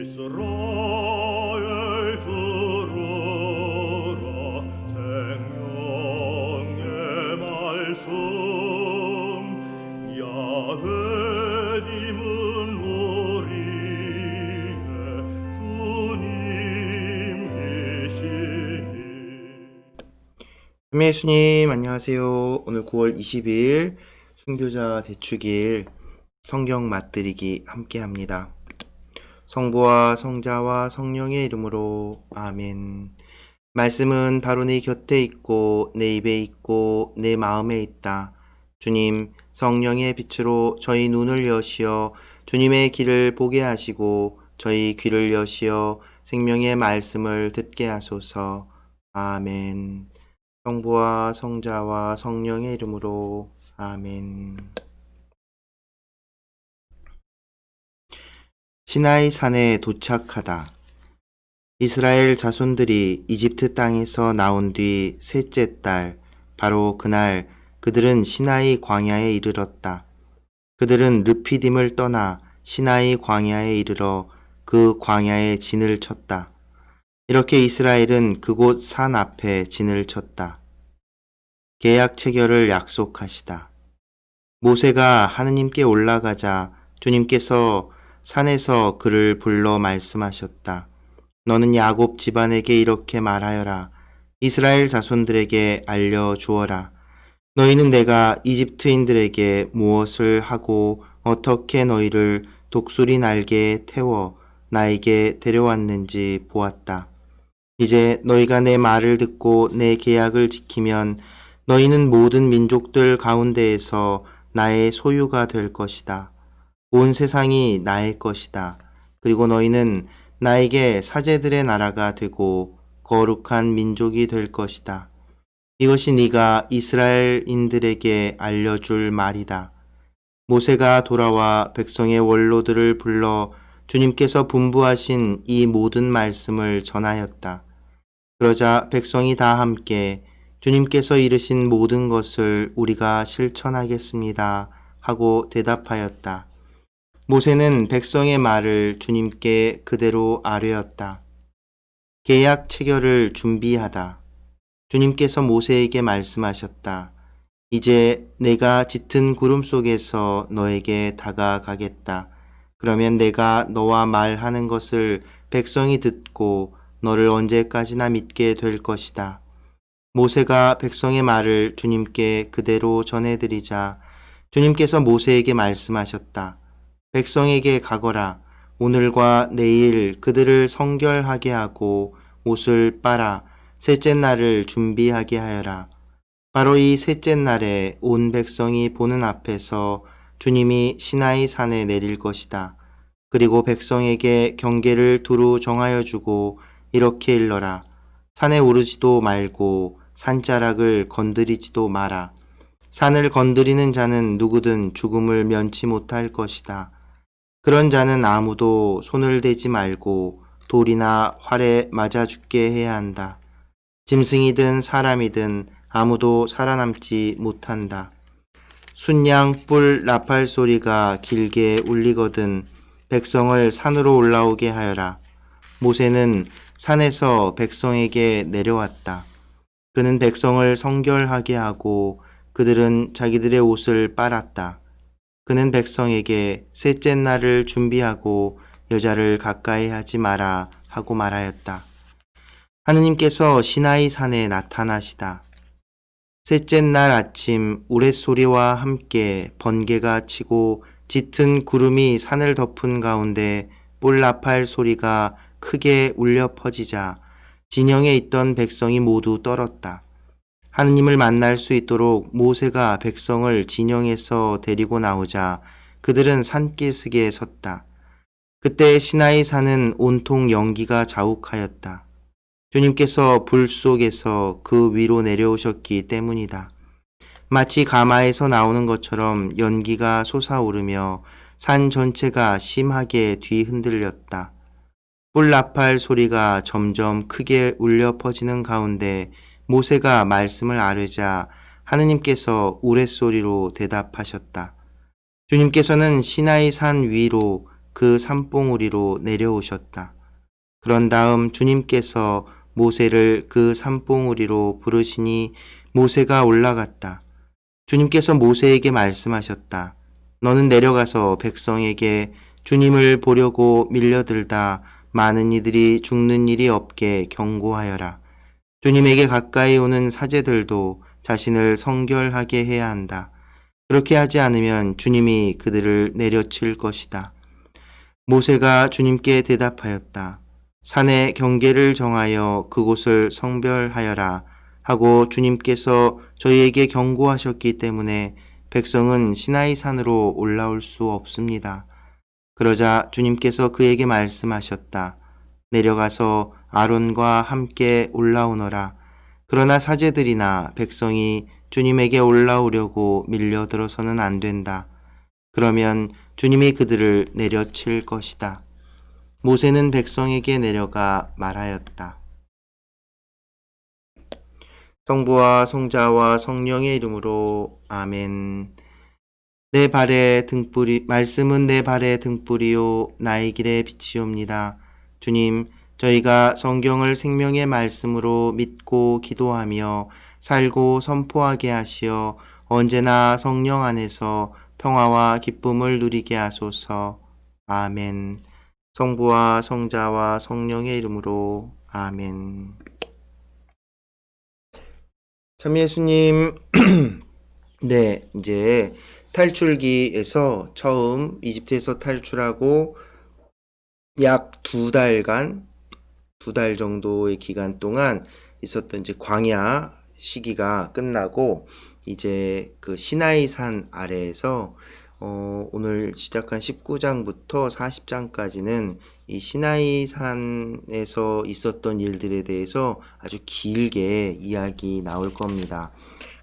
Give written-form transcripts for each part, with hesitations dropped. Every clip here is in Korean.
이스라엘 들으라 생명의 말씀 야훼님은 우리의 주님이시니. 예수님 안녕하세요. 오늘 9월 22일 순교자 대축일 성경 맛들이기 함께합니다. 성부와 성자와 성령의 이름으로 아멘. 말씀은 바로 내 곁에 있고 내 입에 있고 내 마음에 있다. 주님 성령의 빛으로 저희 눈을 여시어 주님의 길을 보게 하시고 저희 귀를 여시어 생명의 말씀을 듣게 하소서. 아멘. 성부와 성자와 성령의 이름으로 아멘. 시나이 산에 도착하다. 이스라엘 자손들이 이집트 땅에서 나온 뒤 셋째 달, 바로 그날 그들은 시나이 광야에 이르렀다. 그들은 르피딤을 떠나 시나이 광야에 이르러 그 광야에 진을 쳤다. 이렇게 이스라엘은 그곳 산 앞에 진을 쳤다. 계약 체결을 약속하시다. 모세가 하느님께 올라가자 주님께서 산에서 그를 불러 말씀하셨다. 너는 야곱 집안에게 이렇게 말하여라. 이스라엘 자손들에게 알려주어라. 너희는 내가 이집트인들에게 무엇을 하고 어떻게 너희를 독수리 날개에 태워 나에게 데려왔는지 보았다. 이제 너희가 내 말을 듣고 내 계약을 지키면 너희는 모든 민족들 가운데에서 나의 소유가 될 것이다. 온 세상이 나의 것이다. 그리고 너희는 나에게 사제들의 나라가 되고 거룩한 민족이 될 것이다. 이것이 네가 이스라엘인들에게 알려줄 말이다. 모세가 돌아와 백성의 원로들을 불러 주님께서 분부하신 이 모든 말씀을 전하였다. 그러자 백성이 다 함께 주님께서 이르신 모든 것을 우리가 실천하겠습니다 하고 대답하였다. 모세는 백성의 말을 주님께 그대로 아뢰었다. 계약 체결을 준비하다. 주님께서 모세에게 말씀하셨다. 이제 내가 짙은 구름 속에서 너에게 다가가겠다. 그러면 내가 너와 말하는 것을 백성이 듣고 너를 언제까지나 믿게 될 것이다. 모세가 백성의 말을 주님께 그대로 전해드리자 주님께서 모세에게 말씀하셨다. 백성에게 가거라. 오늘과 내일 그들을 성결하게 하고 옷을 빨아 셋째 날을 준비하게 하여라. 바로 이 셋째 날에 온 백성이 보는 앞에서 주님이 시나이 산에 내릴 것이다. 그리고 백성에게 경계를 두루 정하여 주고 이렇게 일러라. 산에 오르지도 말고 산자락을 건드리지도 마라. 산을 건드리는 자는 누구든 죽음을 면치 못할 것이다. 그런 자는 아무도 손을 대지 말고 돌이나 활에 맞아 죽게 해야 한다. 짐승이든 사람이든 아무도 살아남지 못한다. 순양 뿔 나팔 소리가 길게 울리거든 백성을 산으로 올라오게 하여라. 모세는 산에서 백성에게 내려왔다. 그는 백성을 성결하게 하고 그들은 자기들의 옷을 빨았다. 그는 백성에게 셋째 날을 준비하고 여자를 가까이 하지 마라 하고 말하였다. 하느님께서 시나이 산에 나타나시다. 셋째 날 아침 우레소리와 함께 번개가 치고 짙은 구름이 산을 덮은 가운데 뿔나팔 소리가 크게 울려 퍼지자 진영에 있던 백성이 모두 떨었다. 하느님을 만날 수 있도록 모세가 백성을 진영에서 데리고 나오자 그들은 산기슭에 섰다. 그때 시나이 산은 온통 연기가 자욱하였다. 주님께서 불 속에서 그 위로 내려오셨기 때문이다. 마치 가마에서 나오는 것처럼 연기가 솟아오르며 산 전체가 심하게 뒤흔들렸다. 뿔나팔 소리가 점점 크게 울려 퍼지는 가운데 모세가 말씀을 아뢰자 하느님께서 우레소리로 대답하셨다. 주님께서는 시나이 산 위로 그 산봉우리로 내려오셨다. 그런 다음 주님께서 모세를 그 산봉우리로 부르시니 모세가 올라갔다. 주님께서 모세에게 말씀하셨다. 너는 내려가서 백성에게 주님을 보려고 밀려들다 많은 이들이 죽는 일이 없게 경고하여라. 주님에게 가까이 오는 사제들도 자신을 성결하게 해야 한다. 그렇게 하지 않으면 주님이 그들을 내려칠 것이다. 모세가 주님께 대답하였다. 산의 경계를 정하여 그곳을 성별하여라 하고 주님께서 저희에게 경고하셨기 때문에 백성은 시나이 산으로 올라올 수 없습니다. 그러자 주님께서 그에게 말씀하셨다. 내려가서 아론과 함께 올라오너라. 그러나 사제들이나 백성이 주님에게 올라오려고 밀려들어서는 안 된다. 그러면 주님이 그들을 내려칠 것이다. 모세는 백성에게 내려가 말하였다. 성부와 성자와 성령의 이름으로 아멘. 내 발의 등불이 말씀은 내 발의 등불이요 나의 길의 빛이옵니다. 주님, 저희가 성경을 생명의 말씀으로 믿고 기도하며 살고 선포하게 하시어 언제나 성령 안에서 평화와 기쁨을 누리게 하소서. 아멘. 성부와 성자와 성령의 이름으로 아멘. 참 예수님, 네, 이제 탈출기에서 처음 이집트에서 탈출하고 약 2달 정도의 기간 동안 있었던 이제 광야 시기가 끝나고 이제 그 시나이 산 아래에서 오늘 시작한 19장부터 40장까지는 이 시나이 산에서 있었던 일들에 대해서 아주 길게 이야기 나올 겁니다.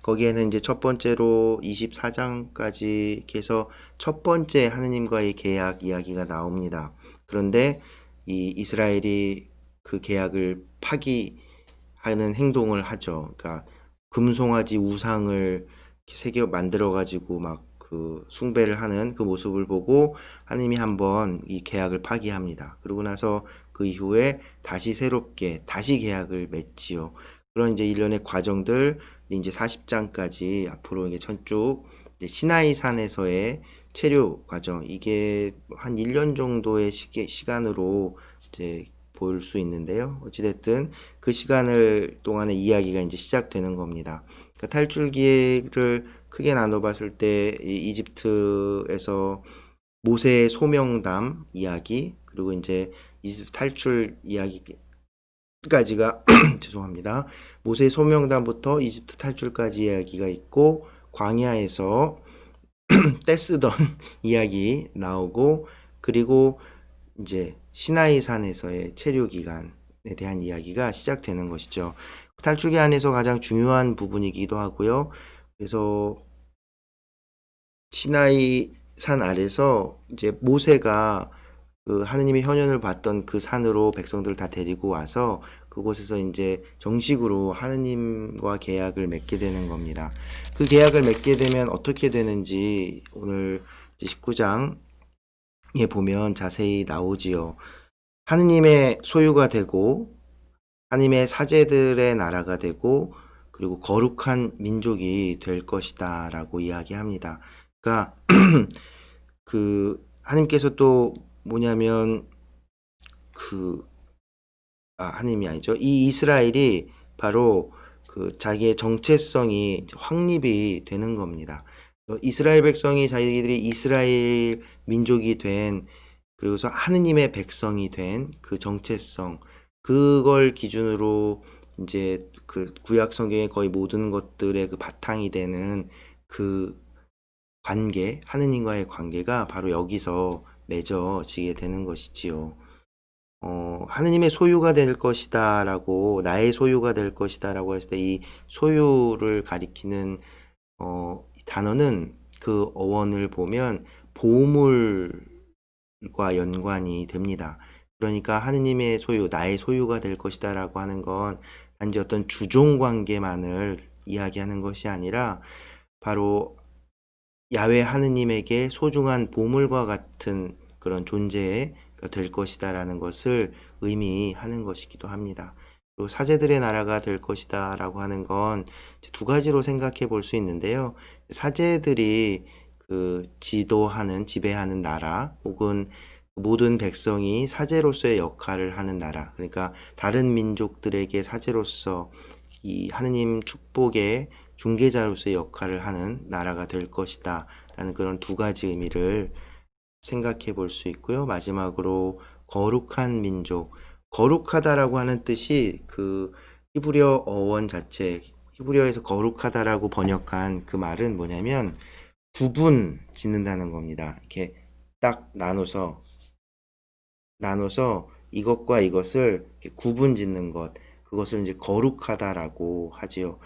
거기에는 이제 첫 번째로 24장까지 해서 첫 번째 하느님과의 계약 이야기가 나옵니다. 그런데 이 이스라엘이 그 계약을 파기하는 행동을 하죠. 그러니까 금송아지 우상을 새겨 만들어 가지고 막 그 숭배를 하는 그 모습을 보고 하나님이 한번 이 계약을 파기합니다. 그러고 나서 그 이후에 다시 새롭게 다시 계약을 맺지요. 그런 이제 일련의 과정들 이제 40장까지 앞으로 이게 쭉 시나이 산에서의 체류 과정, 이게 한 1년 정도의 시간으로 이제 볼 수 있는데요. 어찌됐든 그 시간을 동안의 이야기가 이제 시작되는 겁니다. 그러니까 탈출기를 크게 나눠봤을 때 이집트에서 모세의 소명담 이야기, 그리고 이제 이집트 탈출 이야기까지가 죄송합니다. 모세의 소명담부터 이집트 탈출까지 이야기가 있고, 광야에서 떼쓰던 이야기 나오고, 그리고 이제 시나이 산에서의 체류 기간에 대한 이야기가 시작되는 것이죠. 탈출기 안에서 가장 중요한 부분이기도 하고요. 그래서 시나이 산 아래서 이제 모세가 그 하느님의 현현을 봤던 그 산으로 백성들을 다 데리고 와서 그곳에서 이제 정식으로 하느님과 계약을 맺게 되는 겁니다. 그 계약을 맺게 되면 어떻게 되는지 오늘 19장에 보면 자세히 나오지요. 하느님의 소유가 되고 하느님의 사제들의 나라가 되고 그리고 거룩한 민족이 될 것이다 라고 이야기합니다. 그러니까 그 하느님께서 또 뭐냐면 하느님이 아니죠. 이 이스라엘이 바로 그 자기의 정체성이 확립이 되는 겁니다. 이스라엘 백성이 자기들이 이스라엘 민족이 된, 그리고서 하느님의 백성이 된 그 정체성, 그걸 기준으로 이제 그 구약 성경의 거의 모든 것들의 그 바탕이 되는 그 관계, 하느님과의 관계가 바로 여기서 맺어지게 되는 것이지요. 하느님의 소유가 될 것이다 라고, 나의 소유가 될 것이다 라고 했을 때 이 소유를 가리키는 단어는 그 어원을 보면 보물과 연관이 됩니다. 그러니까 하느님의 소유, 나의 소유가 될 것이다 라고 하는 건 단지 어떤 주종 관계만을 이야기하는 것이 아니라 바로 야훼 하느님에게 소중한 보물과 같은 그런 존재가 될 것이다라는 것을 의미하는 것이기도 합니다. 그리고 사제들의 나라가 될 것이다라고 하는 건 두 가지로 생각해 볼 수 있는데요. 사제들이 그 지도하는, 지배하는 나라, 혹은 모든 백성이 사제로서의 역할을 하는 나라, 그러니까 다른 민족들에게 사제로서 이 하느님 축복의 중개자로서의 역할을 하는 나라가 될 것이다 라는 그런 두 가지 의미를 생각해 볼 수 있고요. 마지막으로 거룩한 민족, 거룩하다라고 하는 뜻이 그 히브리어 어원 자체, 히브리어에서 거룩하다라고 번역한 그 말은 뭐냐면 구분 짓는다는 겁니다. 이렇게 딱 나눠서 이것과 이것을 이렇게 구분 짓는 것, 그것을 이제 거룩하다라고 하지요.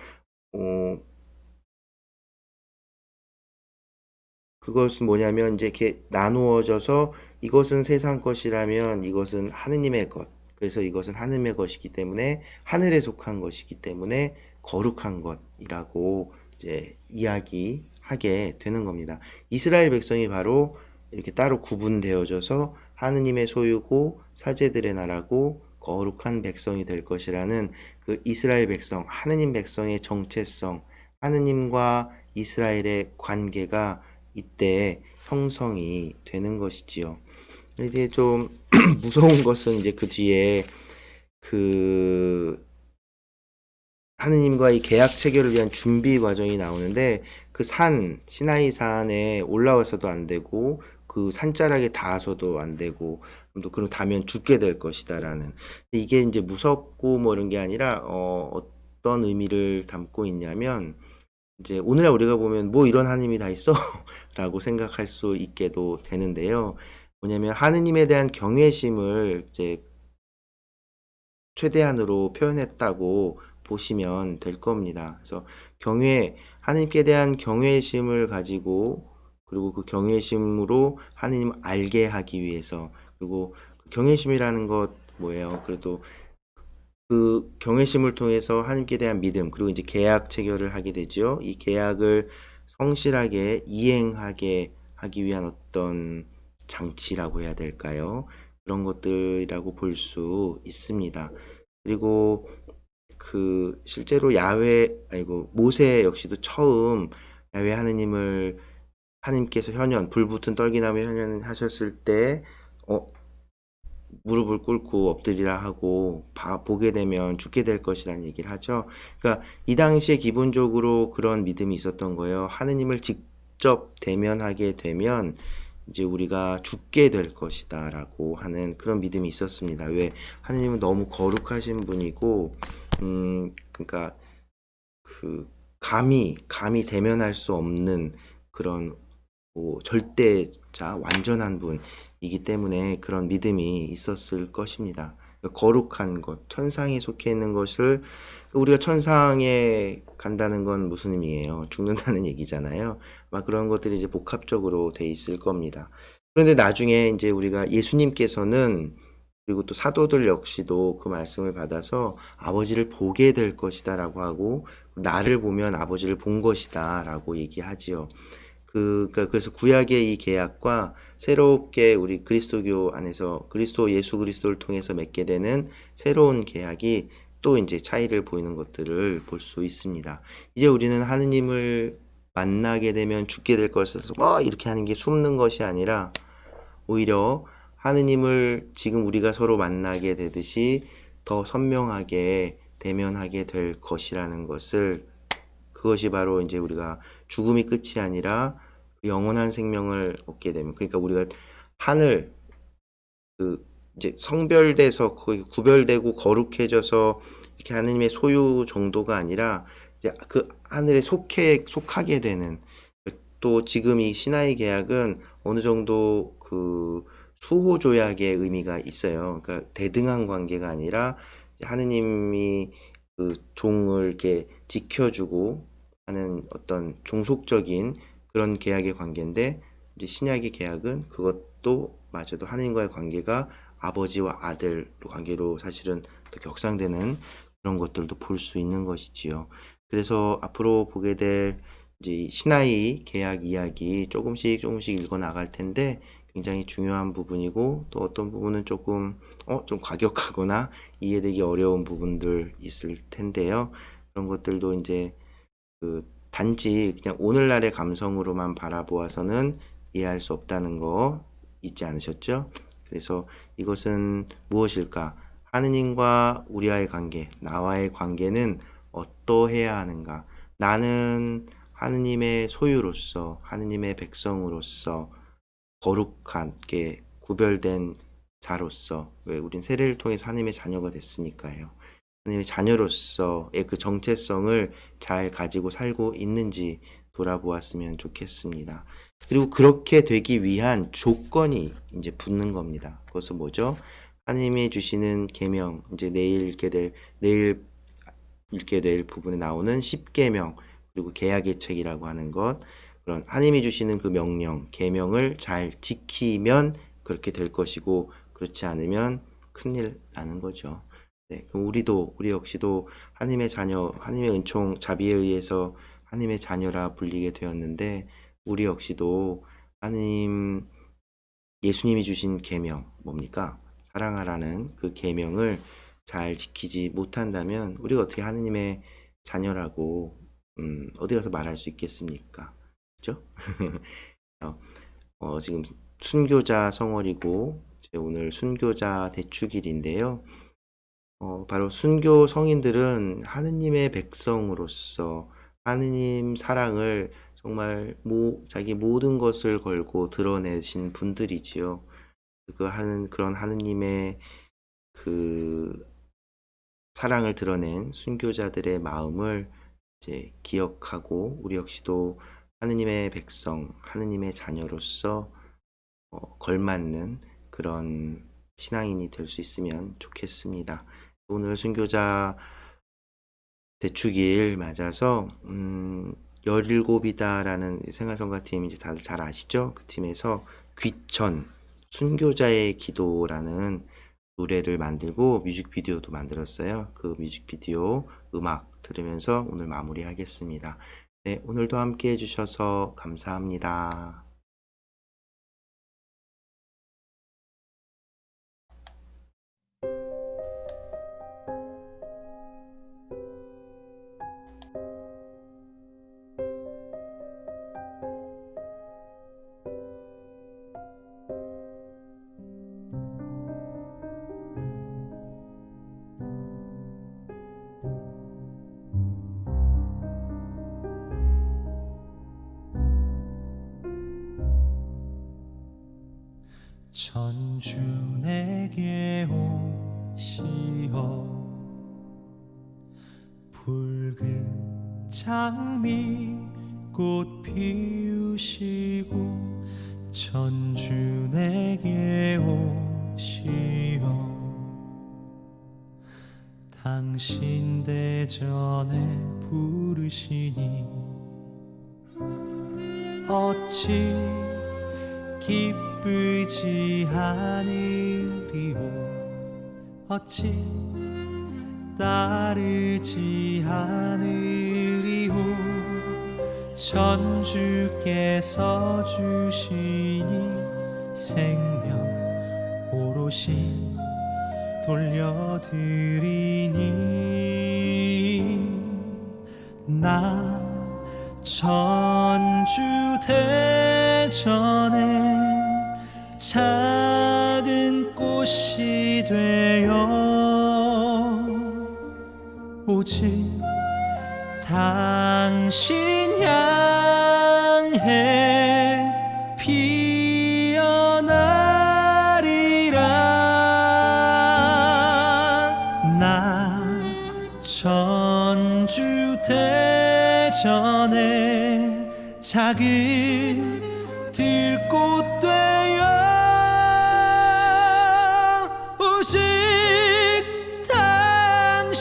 그것은 뭐냐면 이제 이렇게 나누어져서 이것은 세상 것이라면 이것은 하느님의 것. 그래서 이것은 하느님의 것이기 때문에 하늘에 속한 것이기 때문에 거룩한 것이라고 이제 이야기하게 되는 겁니다. 이스라엘 백성이 바로 이렇게 따로 구분되어져서 하느님의 소유고 사제들의 나라고 거룩한 백성이 될 것이라는 그 이스라엘 백성, 하느님 백성의 정체성, 하느님과 이스라엘의 관계가 이때 형성이 되는 것이지요. 이제 좀 무서운 것은 이제 그 뒤에 그 하느님과 이 계약 체결을 위한 준비 과정이 나오는데 그 시나이 산에 올라와서도 안 되고 그 산자락에 닿아서도 안 되고 또 그럼 닿으면 죽게 될 것이다라는 이게 이제 무섭고 뭐 이런 게 아니라 어떤 의미를 담고 있냐면 이제 오늘날 우리가 보면 뭐 이런 하느님이 다 있어? 라고 생각할 수 있게도 되는데요. 뭐냐면 하느님에 대한 경외심을 이제 최대한으로 표현했다고 보시면 될 겁니다. 그래서 하느님께 대한 경외심을 가지고 그리고 그 경외심으로 하느님을 알게 하기 위해서 그리고 그 경외심이라는 것 뭐예요? 그래도 그 경외심을 통해서 하나님께 대한 믿음 그리고 이제 계약 체결을 하게 되죠. 이 계약을 성실하게 이행하게 하기 위한 어떤 장치라고 해야 될까요? 그런 것들이라고 볼 수 있습니다. 그리고 그 실제로 모세 역시도 처음 야훼 하느님께서 불붙은 떨기나무 현현 하셨을 때 무릎을 꿇고 엎드리라 하고 보게 되면 죽게 될 것이라는 얘기를 하죠. 그러니까 이 당시에 기본적으로 그런 믿음이 있었던 거예요. 하느님을 직접 대면하게 되면 이제 우리가 죽게 될 것이다라고 하는 그런 믿음이 있었습니다. 왜? 하느님은 너무 거룩하신 분이고 그러니까 그 감히 대면할 수 없는 그런 절대자 완전한 분이기 때문에 그런 믿음이 있었을 것입니다. 거룩한 것, 천상에 속해 있는 것을 우리가 천상에 간다는 건 무슨 의미예요? 죽는다는 얘기잖아요. 막 그런 것들이 이제 복합적으로 돼 있을 겁니다. 그런데 나중에 이제 우리가 예수님께서는 그리고 또 사도들 역시도 그 말씀을 받아서 아버지를 보게 될 것이다라고 하고 나를 보면 아버지를 본 것이다라고 얘기하지요. 그래서 구약의 이 계약과 새롭게 우리 그리스도교 안에서 예수 그리스도를 통해서 맺게 되는 새로운 계약이 또 이제 차이를 보이는 것들을 볼 수 있습니다. 이제 우리는 하느님을 만나게 되면 죽게 될 것에서 이렇게 하는 게 숨는 것이 아니라 오히려 하느님을 지금 우리가 서로 만나게 되듯이 더 선명하게 대면하게 될 것이라는 것을 그것이 바로 이제 우리가 죽음이 끝이 아니라 영원한 생명을 얻게 되면 그러니까 우리가 하늘 이제 성별돼서 거기 구별되고 거룩해져서 이렇게 하느님의 소유 정도가 아니라 이제 그 하늘에 속하게 되는 또 지금 이 시나이 계약은 어느 정도 그 수호 조약의 의미가 있어요. 그러니까 대등한 관계가 아니라 하느님이 그 종을 이렇게 지켜주고 하는 어떤 종속적인 그런 계약의 관계인데 이제 신약의 계약은 그것도 마저도 하느님과의 관계가 아버지와 아들로 관계로 사실은 더 격상되는 그런 것들도 볼 수 있는 것이지요. 그래서 앞으로 보게 될 이제 시나이 계약 이야기 조금씩 읽어 나갈 텐데 굉장히 중요한 부분이고, 또 어떤 부분은 조금 좀 과격하거나 이해되기 어려운 부분들 있을 텐데요. 그런 것들도 이제 단지 그냥 오늘날의 감성으로만 바라보아서는 이해할 수 없다는 거 잊지 않으셨죠? 그래서 이것은 무엇일까? 하느님과 우리와의 관계, 나와의 관계는 어떠해야 하는가? 나는 하느님의 소유로서, 하느님의 백성으로서 거룩하게 구별된 자로서, 왜 우린 세례를 통해서 하느님의 자녀가 됐으니까요. 하나님의 자녀로서의 그 정체성을 잘 가지고 살고 있는지 돌아보았으면 좋겠습니다. 그리고 그렇게 되기 위한 조건이 이제 붙는 겁니다. 그것은 뭐죠? 하나님이 주시는 계명, 이제 내일 읽게 될 부분에 나오는 십계명, 그리고 계약의 책이라고 하는 것, 그런 하나님이 주시는 그 명령, 계명을 잘 지키면 그렇게 될 것이고, 그렇지 않으면 큰일 나는 거죠. 네, 그럼 우리 역시도 하나님의 자녀, 하나님의 은총, 자비에 의해서 하나님의 자녀라 불리게 되었는데, 우리 역시도 예수님이 주신 계명, 뭡니까? 사랑하라는 그 계명을 잘 지키지 못한다면, 우리가 어떻게 하나님의 자녀라고, 어디 가서 말할 수 있겠습니까? 그죠? 지금 순교자 성월이고, 오늘 순교자 대축일인데요. 바로 순교 성인들은 하느님의 백성으로서 하느님 사랑을 정말 자기 모든 것을 걸고 드러내신 분들이지요. 그런 하느님의 그 사랑을 드러낸 순교자들의 마음을 이제 기억하고, 우리 역시도 하느님의 백성, 하느님의 자녀로서 걸맞는 그런 신앙인이 될 수 있으면 좋겠습니다. 오늘 순교자 대축일 맞아서 17이다라는 생활성가팀 이제 다들 잘 아시죠? 그 팀에서 귀천 순교자의 기도라는 노래를 만들고 뮤직비디오도 만들었어요. 그 뮤직비디오 음악 들으면서 오늘 마무리하겠습니다. 네, 오늘도 함께 해주셔서 감사합니다. 전주 내게 오시어 붉은 장미꽃 피우시고 전주 내게 오시어 당신 대전에 부르시니 어찌 기쁘지 않으리오 어찌 따르지 않으리오 전주께서 주시니 생명 오롯이 돌려드리니 나 전주 대전에 작은 꽃이 되어 오직 당신 향해 피어나리라 나 전주 대전에 작은 들꽃 되어 오직 당신만을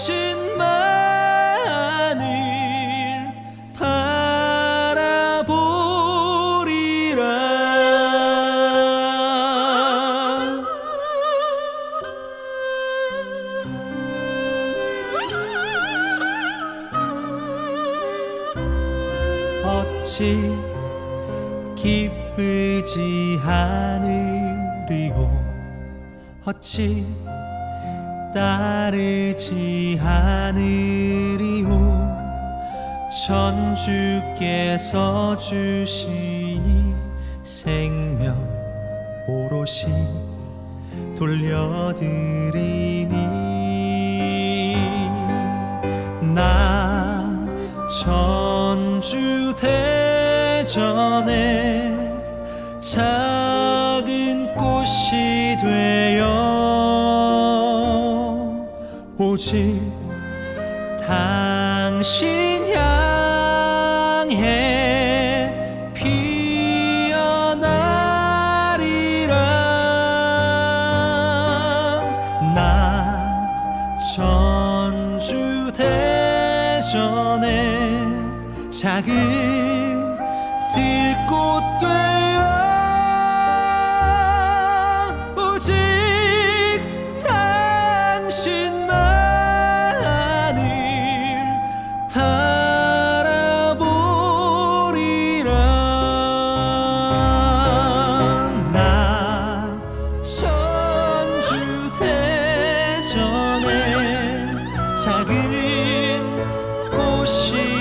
바라보리라 어찌 기쁘 의지하느리고 어찌 따르지 않으리오 전 주께서 주시니 생명 오롯이 돌려드리니 나 전주 대전에 작은 꽃이 되어 오직 당신 향해 피어나리라 나 전주 대전에 작은 들꽃 되어 오직 당신만을 바라보리라 나 전주 대전에 작은 꽃이